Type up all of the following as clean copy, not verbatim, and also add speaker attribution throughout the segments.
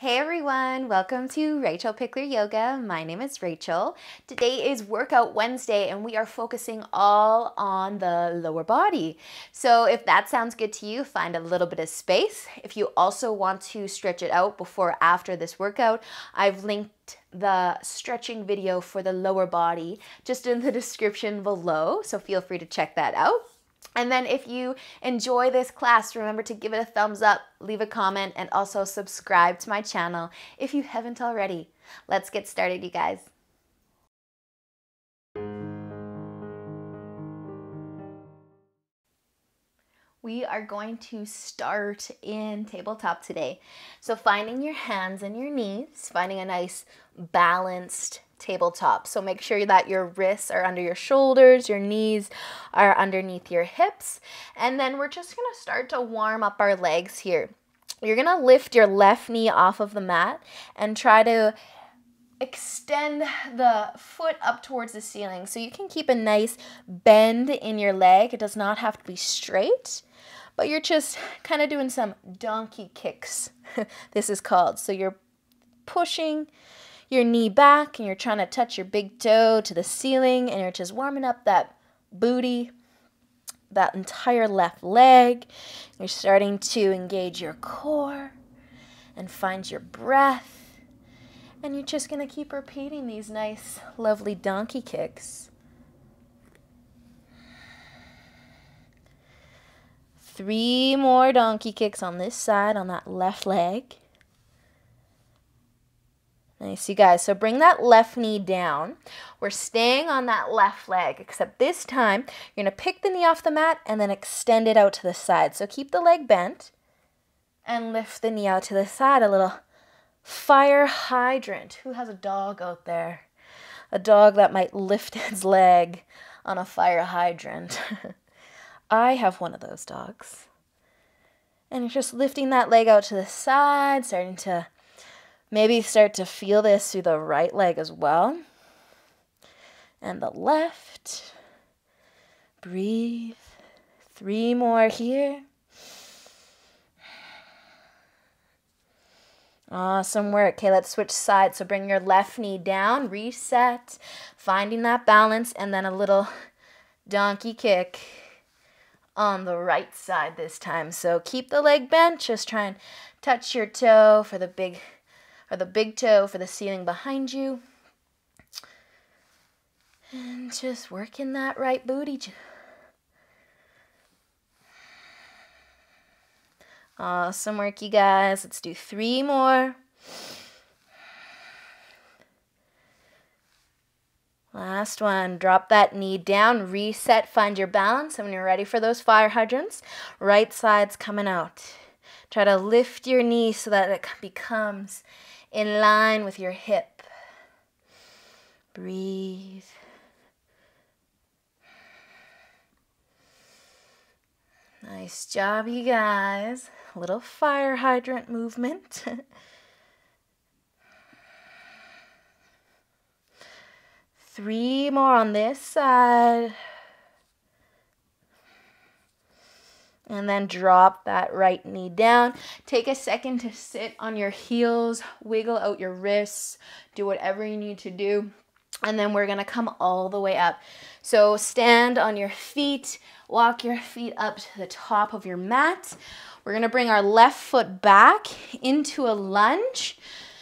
Speaker 1: Hey everyone, welcome to Rachel Pichler Yoga. My name is Rachel. Today is Workout Wednesday and we are focusing all on the lower body. So if that sounds good to you, find a little bit of space. If you also want to stretch it out before or after this workout, I've linked the stretching video for the lower body just in the description below, so feel free to check that out. And then if you enjoy this class, remember to give it a thumbs up, leave a comment, and also subscribe to my channel if you haven't already. Let's get started, you guys. We are going to start in tabletop today. So finding your hands and your knees, finding a nice balanced tabletop. So make sure that your wrists are under your shoulders, your knees are underneath your hips. And then we're just gonna start to warm up our legs here. You're gonna lift your left knee off of the mat and try to extend the foot up towards the ceiling. So you can keep a nice bend in your leg. It does not have to be straight, but you're just kind of doing some donkey kicks, this is called. So you're pushing your knee back and you're trying to touch your big toe to the ceiling and you're just warming up that booty, that entire left leg. You're starting to engage your core and find your breath. And you're just going to keep repeating these nice, lovely donkey kicks. 3 more donkey kicks on this side, on that left leg. Nice, you guys. So bring that left knee down. We're staying on that left leg, except this time you're going to pick the knee off the mat and then extend it out to the side. So keep the leg bent and lift the knee out to the side. A little fire hydrant. Who has a dog out there? A dog that might lift its leg on a fire hydrant. I have one of those dogs. And you're just lifting that leg out to the side, starting to maybe start to feel this through the right leg as well. And the left. Breathe. 3 more here. Awesome work. Okay, let's switch sides. So bring your left knee down, reset, finding that balance, and then a little donkey kick on the right side this time. So keep the leg bent. Just try and touch your toe for the big toe for the ceiling behind you. And just working that right booty. Awesome work, you guys. Let's do 3 more. Last one. Drop that knee down, reset, find your balance. And when you're ready for those fire hydrants, right side's coming out. Try to lift your knee so that it becomes in line with your hip. Breathe. Nice job, you guys. A little fire hydrant movement. 3 more on this side. And then drop that right knee down. Take a second to sit on your heels, wiggle out your wrists, do whatever you need to do. And then we're gonna come all the way up. So stand on your feet, walk your feet up to the top of your mat. We're gonna bring our left foot back into a lunge.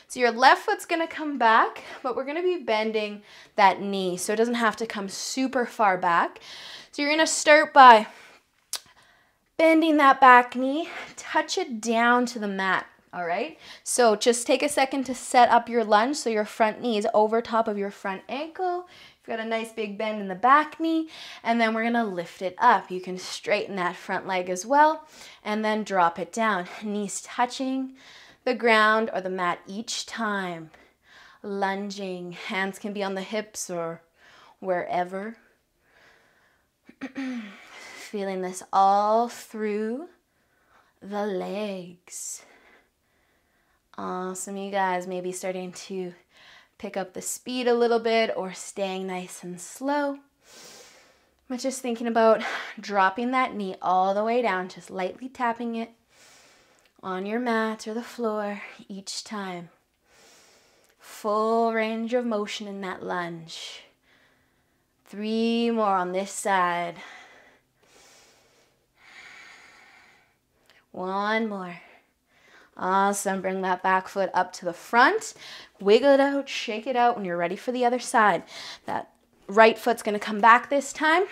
Speaker 1: So your left foot's gonna come back, but we're gonna be bending that knee so it doesn't have to come super far back. So you're gonna start by bending that back knee, touch it down to the mat, all right? So just take a second to set up your lunge so your front knee is over top of your front ankle. You've got a nice big bend in the back knee, and then we're gonna lift it up. You can straighten that front leg as well, and then drop it down. Knees touching the ground or the mat each time. Lunging, hands can be on the hips or wherever. Feeling this all through the legs. Awesome, you guys. Maybe starting to pick up the speed a little bit or staying nice and slow. But just thinking about dropping that knee all the way down, just lightly tapping it on your mat or the floor each time. Full range of motion in that lunge. 3 more on this side. 1 more. Awesome. Bring that back foot up to the front. Wiggle it out, shake it out when you're ready for the other side. That right foot's going to come back this time.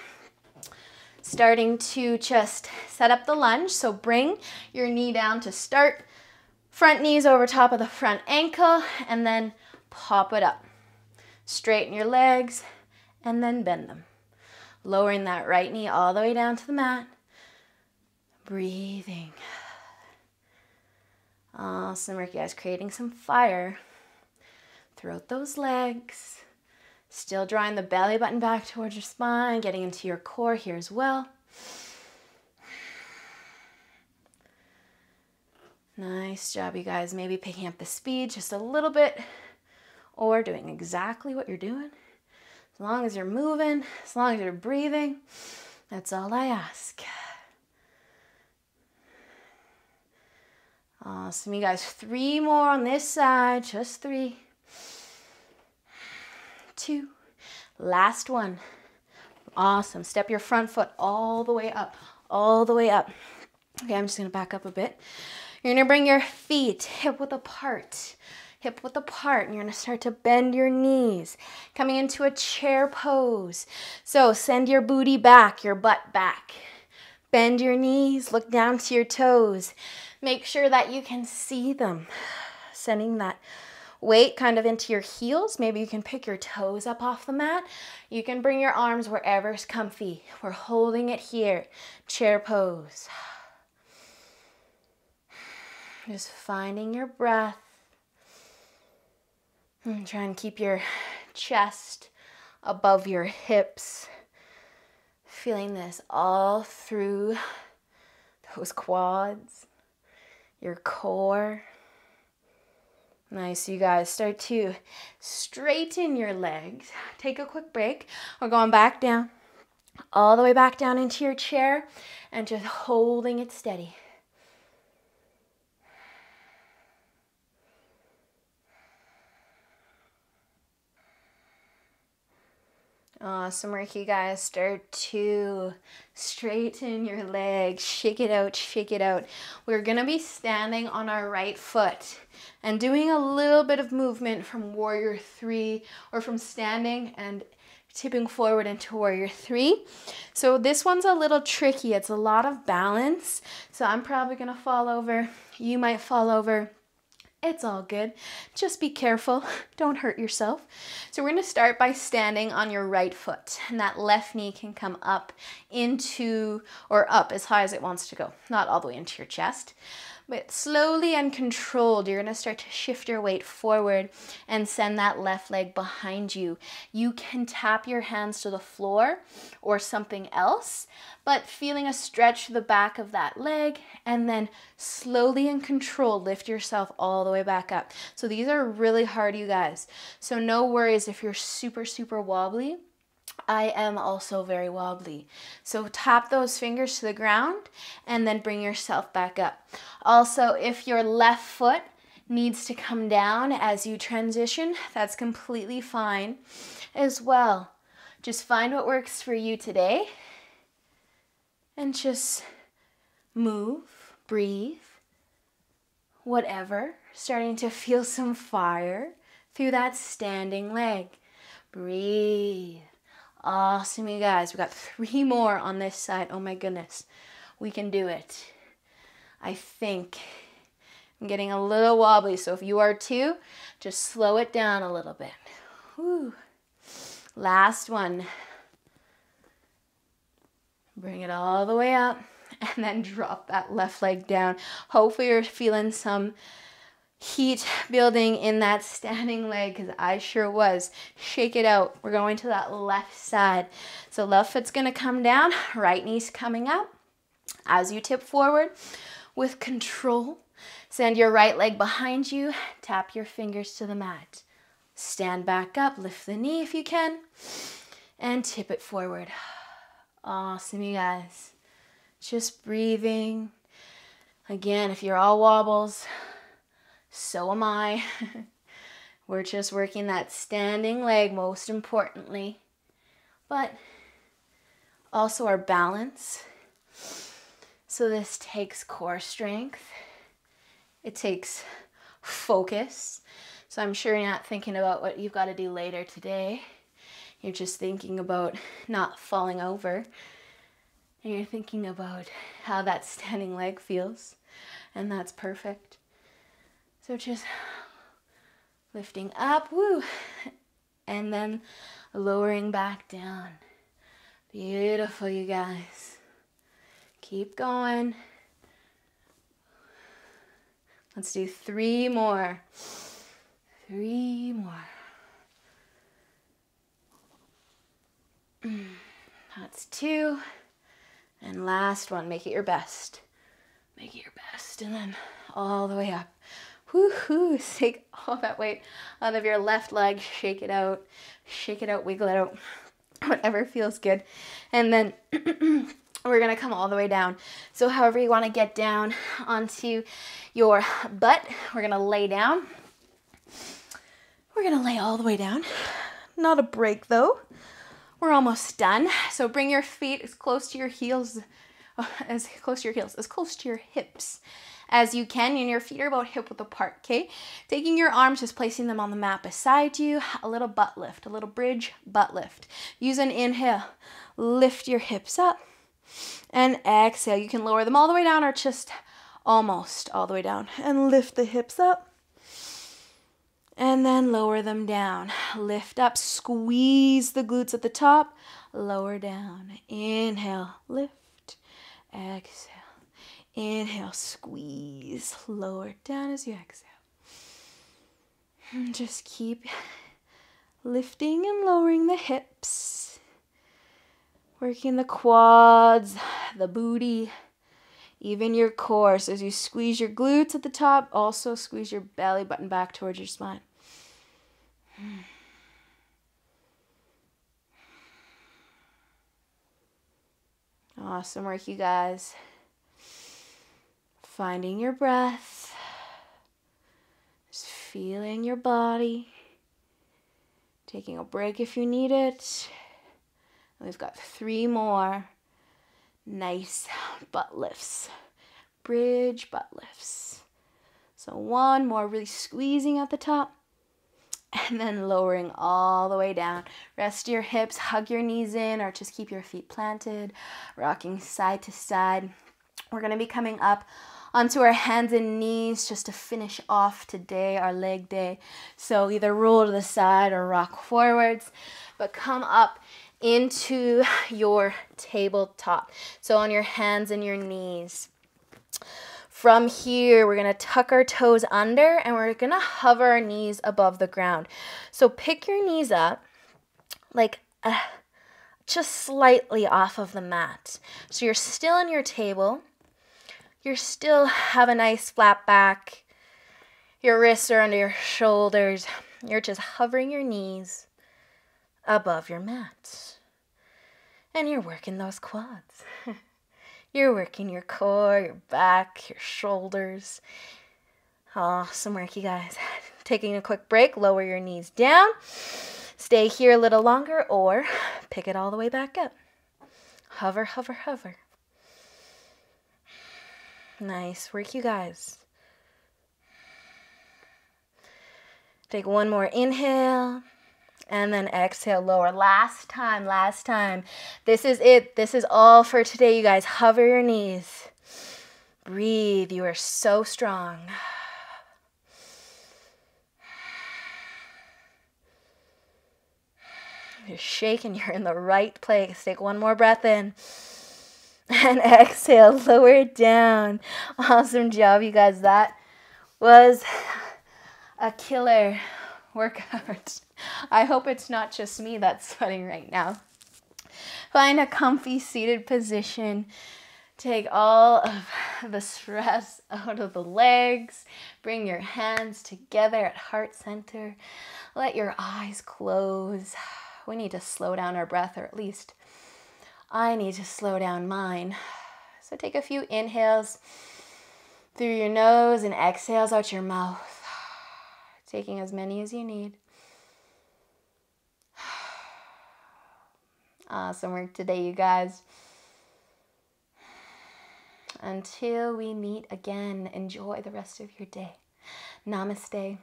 Speaker 1: Starting to just set up the lunge. So bring your knee down to start. Front knees over top of the front ankle and then pop it up. Straighten your legs and then bend them. Lowering that right knee all the way down to the mat. Breathing. Awesome work, you guys. Creating some fire throughout those legs. Still drawing the belly button back towards your spine, getting into your core here as well. Nice job, you guys. Maybe picking up the speed just a little bit or doing exactly what you're doing. As long as you're moving, as long as you're breathing, that's all I ask. Awesome, you guys. 3 more on this side, just 3. 2. Last one. Awesome. Step your front foot all the way up, all the way up. Okay, I'm just going to back up a bit. You're going to bring your feet hip width apart, and you're going to start to bend your knees, coming into a chair pose. So send your booty back, your butt back. Bend your knees, look down to your toes. Make sure that you can see them. Sending that weight kind of into your heels. Maybe you can pick your toes up off the mat. You can bring your arms wherever's comfy. We're holding it here. Chair pose. Just finding your breath. And try and keep your chest above your hips. Feeling this all through those quads, your core. Nice, you guys. Start to straighten your legs. Take a quick break. We're going back down, all the way back down into your chair and just holding it steady. Awesome work, you guys. Start to straighten your legs. Shake it out, shake it out. We're going to be standing on our right foot and doing a little bit of movement from warrior 3 or from standing and tipping forward into warrior 3. So this one's a little tricky. It's a lot of balance. So I'm probably going to fall over. You might fall over. It's all good. Just be careful. Don't hurt yourself. So we're going to start by standing on your right foot. And that left knee can come up into, or up as high as it wants to go. Not all the way into your chest. But slowly and controlled, you're going to start to shift your weight forward and send that left leg behind you. You can tap your hands to the floor or something else, but feeling a stretch to the back of that leg, and then slowly and controlled lift yourself all the way back up. So these are really hard, you guys. So no worries if you're super, super wobbly. I am also very wobbly. So tap those fingers to the ground and then bring yourself back up. Also, if your left foot needs to come down as you transition, that's completely fine as well. Just find what works for you today and just move, breathe, whatever. Starting to feel some fire through that standing leg. Breathe. Awesome, you guys. We got 3 more on this side. Oh my goodness. We can do it. I think I'm getting a little wobbly, so if you are too, just slow it down a little bit. Whew. Last one. Bring it all the way up and then drop that left leg down. Hopefully you're feeling some heat building in that standing leg, because I sure was. Shake it out. We're going to that left side. So left foot's going to come down, right knee's coming up. As you tip forward with control, send your right leg behind you, tap your fingers to the mat. Stand back up, lift the knee if you can, and tip it forward. Awesome, you guys. Just breathing. Again, if you're all wobbles, so am I. We're just working that standing leg most importantly, but also our balance. So this takes core strength. It takes focus. So I'm sure you're not thinking about what you've got to do later today. You're just thinking about not falling over. And you're thinking about how that standing leg feels. And that's perfect. So just lifting up, woo, and then lowering back down. Beautiful, you guys. Keep going. Let's do 3 more. 3 more. That's 2. And last one, make it your best. Make it your best, and then all the way up. Woo-hoo, take all that weight out of your left leg, shake it out, wiggle it out, whatever feels good. And then we're gonna come all the way down. So however you wanna get down onto your butt, we're gonna lay down. We're gonna lay all the way down. Not a break though. We're almost done. So bring your feet as close to your heels, as close to your hips as you can, and your feet are about hip width apart, okay? Taking your arms, just placing them on the mat beside you, a little butt lift, a little bridge butt lift. Use an inhale, lift your hips up, and exhale. You can lower them all the way down or just almost all the way down, and lift the hips up, and then lower them down. Lift up, squeeze the glutes at the top, lower down. Inhale, lift, exhale. Inhale, squeeze, lower down as you exhale. And just keep lifting and lowering the hips. Working the quads, the booty, even your core. So as you squeeze your glutes at the top, also squeeze your belly button back towards your spine. Awesome work, you guys. Finding your breath, just feeling your body, taking a break if you need it. And we've got 3 more nice butt lifts, bridge butt lifts. So 1 more, really squeezing at the top, and then lowering all the way down. Rest your hips, hug your knees in, or just keep your feet planted, rocking side to side. We're gonna be coming up onto our hands and knees just to finish off today, our leg day. So either roll to the side or rock forwards, but come up into your tabletop. So on your hands and your knees. From here, we're gonna tuck our toes under and we're gonna hover our knees above the ground. So pick your knees up like just slightly off of the mat. So you're still in your table. You still have a nice flat back. Your wrists are under your shoulders. You're just hovering your knees above your mat. And you're working those quads. You're working your core, your back, your shoulders. Awesome work, you guys. Taking a quick break, lower your knees down. Stay here a little longer or pick it all the way back up. Hover, hover, hover. Nice work, you guys. Take 1 more inhale and then exhale, lower. Last time. This is it. This is all for today, you guys. Hover your knees. Breathe. You are so strong. You're shaking. You're in the right place. Take 1 more breath in. And exhale, lower it down. Awesome job, you guys. That was a killer workout. I hope it's not just me that's sweating right now. Find a comfy seated position. Take all of the stress out of the legs. Bring your hands together at heart center. Let your eyes close. We need to slow down our breath, or at least I need to slow down mine. So take a few inhales through your nose and exhales out your mouth. Taking as many as you need. Awesome work today, you guys. Until we meet again, enjoy the rest of your day. Namaste.